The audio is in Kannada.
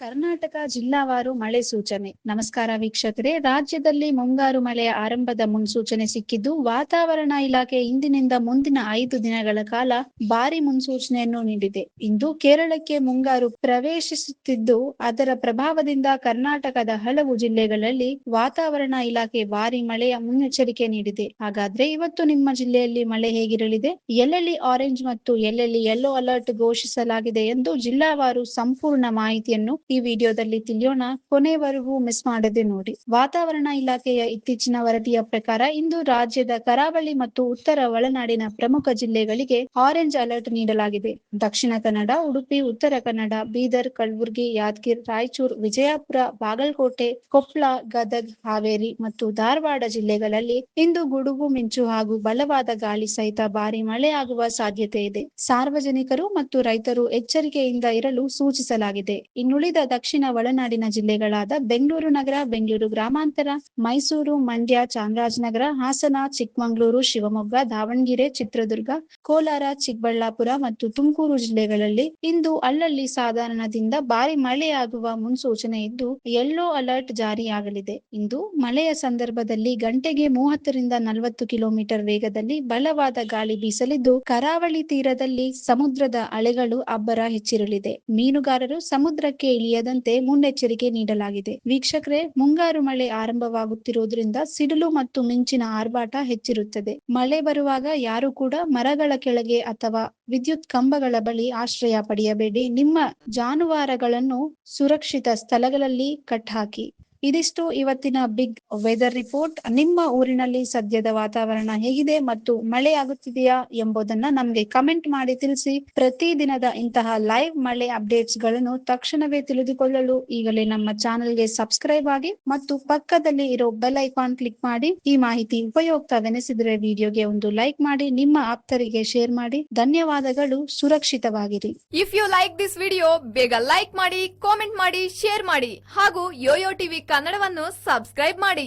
ಕರ್ನಾಟಕ ಜಿಲ್ಲಾವಾರು ಮಳೆ ಸೂಚನೆ. ನಮಸ್ಕಾರ ವೀಕ್ಷಕರೇ, ರಾಜ್ಯದಲ್ಲಿ ಮುಂಗಾರು ಮಳೆಯ ಆರಂಭದ ಮುನ್ಸೂಚನೆ ಸಿಕ್ಕಿದ್ದು, ವಾತಾವರಣ ಇಲಾಖೆ ಇಂದಿನಿಂದ ಮುಂದಿನ 5 ದಿನಗಳ ಕಾಲ ಭಾರಿ ಮುನ್ಸೂಚನೆಯನ್ನು ನೀಡಿದೆ. ಇಂದು ಕೇರಳಕ್ಕೆ ಮುಂಗಾರು ಪ್ರವೇಶಿಸುತ್ತಿದ್ದು, ಅದರ ಪ್ರಭಾವದಿಂದ ಕರ್ನಾಟಕದ ಹಲವು ಜಿಲ್ಲೆಗಳಲ್ಲಿ ವಾತಾವರಣ ಇಲಾಖೆ ಭಾರಿ ಮಳೆಯ ಮುನ್ನೆಚ್ಚರಿಕೆ ನೀಡಿದೆ. ಹಾಗಾದ್ರೆ ಇವತ್ತು ನಿಮ್ಮ ಜಿಲ್ಲೆಯಲ್ಲಿ ಮಳೆ ಹೇಗಿರಲಿದೆ, ಎಲ್ಲೆಲ್ಲಿ ಆರೆಂಜ್ ಮತ್ತು ಎಲ್ಲೆಲ್ಲಿ ಯೆಲ್ಲೋ ಅಲರ್ಟ್ ಘೋಷಿಸಲಾಗಿದೆ ಎಂದು ಜಿಲ್ಲಾವಾರು ಸಂಪೂರ್ಣ ಮಾಹಿತಿಯನ್ನು ಈ ವಿಡಿಯೋದಲ್ಲಿ ತಿಳಿಯೋಣ. ಕೊನೆವರೆಗೂ ಮಿಸ್ ಮಾಡದೆ ನೋಡಿ. ವಾತಾವರಣ ಇಲಾಖೆಯ ಇತ್ತೀಚಿನ ವರದಿಯ ಪ್ರಕಾರ ಇಂದು ರಾಜ್ಯದ ಕರಾವಳಿ ಮತ್ತು ಉತ್ತರ ಒಳನಾಡಿನ ಪ್ರಮುಖ ಜಿಲ್ಲೆಗಳಿಗೆ ಆರೆಂಜ್ ಅಲರ್ಟ್ ನೀಡಲಾಗಿದೆ. ದಕ್ಷಿಣ ಕನ್ನಡ, ಉಡುಪಿ, ಉತ್ತರ ಕನ್ನಡ, ಬೀದರ್, ಕಲಬುರಗಿ, ಯಾದಗಿರಿ, ರಾಯಚೂರು, ವಿಜಯಪುರ, ಬಾಗಲಕೋಟೆ, ಕೊಪ್ಪಳ, ಗದಗ್, ಹಾವೇರಿ ಮತ್ತು ಧಾರವಾಡ ಜಿಲ್ಲೆಗಳಲ್ಲಿ ಇಂದು ಗುಡುಗು ಮಿಂಚು ಹಾಗೂ ಬಲವಾದ ಗಾಳಿ ಸಹಿತ ಭಾರಿ ಮಳೆಯಾಗುವ ಸಾಧ್ಯತೆ ಇದೆ. ಸಾರ್ವಜನಿಕರು ಮತ್ತು ರೈತರು ಎಚ್ಚರಿಕೆಯಿಂದ ಇರಲು ಸೂಚಿಸಲಾಗಿದೆ. ಇನ್ನುಳಿದ ದಕ್ಷಿಣ ಒಳನಾಡಿನ ಜಿಲ್ಲೆಗಳಾದ ಬೆಂಗಳೂರು ನಗರ, ಬೆಂಗಳೂರು ಗ್ರಾಮಾಂತರ, ಮೈಸೂರು, ಮಂಡ್ಯ, ಚಾಮರಾಜನಗರ, ಹಾಸನ, ಚಿಕ್ಕಮಗಳೂರು, ಶಿವಮೊಗ್ಗ, ದಾವಣಗೆರೆ, ಚಿತ್ರದುರ್ಗ, ಕೋಲಾರ, ಚಿಕ್ಕಬಳ್ಳಾಪುರ ಮತ್ತು ತುಮಕೂರು ಜಿಲ್ಲೆಗಳಲ್ಲಿ ಇಂದು ಅಲ್ಲಲ್ಲಿ ಸಾಧಾರಣದಿಂದ ಭಾರಿ ಮಳೆಯಾಗುವ ಮುನ್ಸೂಚನೆ ಇದ್ದು, ಯೆಲ್ಲೋ ಅಲರ್ಟ್ ಜಾರಿಯಾಗಲಿದೆ. ಇಂದು ಮಳೆಯ ಸಂದರ್ಭದಲ್ಲಿ ಗಂಟೆಗೆ 30 ರಿಂದ 40 ಕಿಲೋಮೀಟರ್ ವೇಗದಲ್ಲಿ ಬಲವಾದ ಗಾಳಿ ಬೀಸಲಿದ್ದು, ಕರಾವಳಿ ತೀರದಲ್ಲಿ ಸಮುದ್ರದ ಅಲೆಗಳು ಅಬ್ಬರ ಹೆಚ್ಚಿರಲಿದೆ. ಮೀನುಗಾರರು ಸಮುದ್ರಕ್ಕೆ ಇಳಿಯದಂತೆ ಮುನ್ನೆಚ್ಚರಿಕೆ ನೀಡಲಾಗಿದೆ. ವೀಕ್ಷಕರೇ, ಮುಂಗಾರು ಮಳೆ ಆರಂಭವಾಗುತ್ತಿರುವುದರಿಂದ ಸಿಡಿಲು ಮತ್ತು ಮಿಂಚಿನ ಆರ್ಭಟ ಹೆಚ್ಚಿರುತ್ತದೆ. ಮಳೆ ಬರುವಾಗ ಯಾರು ಕೂಡ ಮರಗಳ ಕೆಳಗೆ ಅಥವಾ ವಿದ್ಯುತ್ ಕಂಬಗಳ ಬಳಿ ಆಶ್ರಯ ಪಡೆಯಬೇಡಿ. ನಿಮ್ಮ ಜಾನುವಾರುಗಳನ್ನು ಸುರಕ್ಷಿತ ಸ್ಥಳಗಳಲ್ಲಿ ಕಟ್ಟಾಕಿ. ಇದಿಷ್ಟು ಇವತ್ತಿನ ಬಿಗ್ ವೆದರ್ ರಿಪೋರ್ಟ್. ನಿಮ್ಮ ಊರಿನಲ್ಲಿ ಸದ್ಯದ ವಾತಾವರಣ ಹೇಗಿದೆ ಮತ್ತು ಮಳೆ ಆಗುತ್ತಿದೆಯಾ ಎಂಬುದನ್ನ ನಮಗೆ ಕಮೆಂಟ್ ಮಾಡಿ ತಿಳಿಸಿ. ಪ್ರತಿದಿನದ ಇಂತಹ ಲೈವ್ ಮಳೆ ಅಪ್ಡೇಟ್ಸ್ ಗಳನ್ನು ತಕ್ಷಣವೇ ತಿಳಿದುಕೊಳ್ಳಲು ಈಗಲೇ ನಮ್ಮ ಚಾನೆಲ್ಗೆ ಸಬ್ಸ್ಕ್ರೈಬ್ ಆಗಿ ಮತ್ತು ಪಕ್ಕದಲ್ಲಿ ಇರೋ ಬೆಲ್ ಐಕಾನ್ ಕ್ಲಿಕ್ ಮಾಡಿ. ಈ ಮಾಹಿತಿ ಉಪಯುಕ್ತವೆನಿಸಿದರೆ ವಿಡಿಯೋಗೆ ಒಂದು ಲೈಕ್ ಮಾಡಿ, ನಿಮ್ಮ ಆಪ್ತರಿಗೆ ಶೇರ್ ಮಾಡಿ. ಧನ್ಯವಾದಗಳು. ಸುರಕ್ಷಿತವಾಗಿರಿ. If you like this video, ಬೇಗ ಲೈಕ್ ಮಾಡಿ, ಕಾಮೆಂಟ್ ಮಾಡಿ, ಶೇರ್ ಮಾಡಿ ಹಾಗೂ ಯೋಯೋ ಟಿವಿ ಕನ್ನಡವನ್ನು ಸಬ್ಸ್ಕ್ರೈಬ್ ಮಾಡಿ.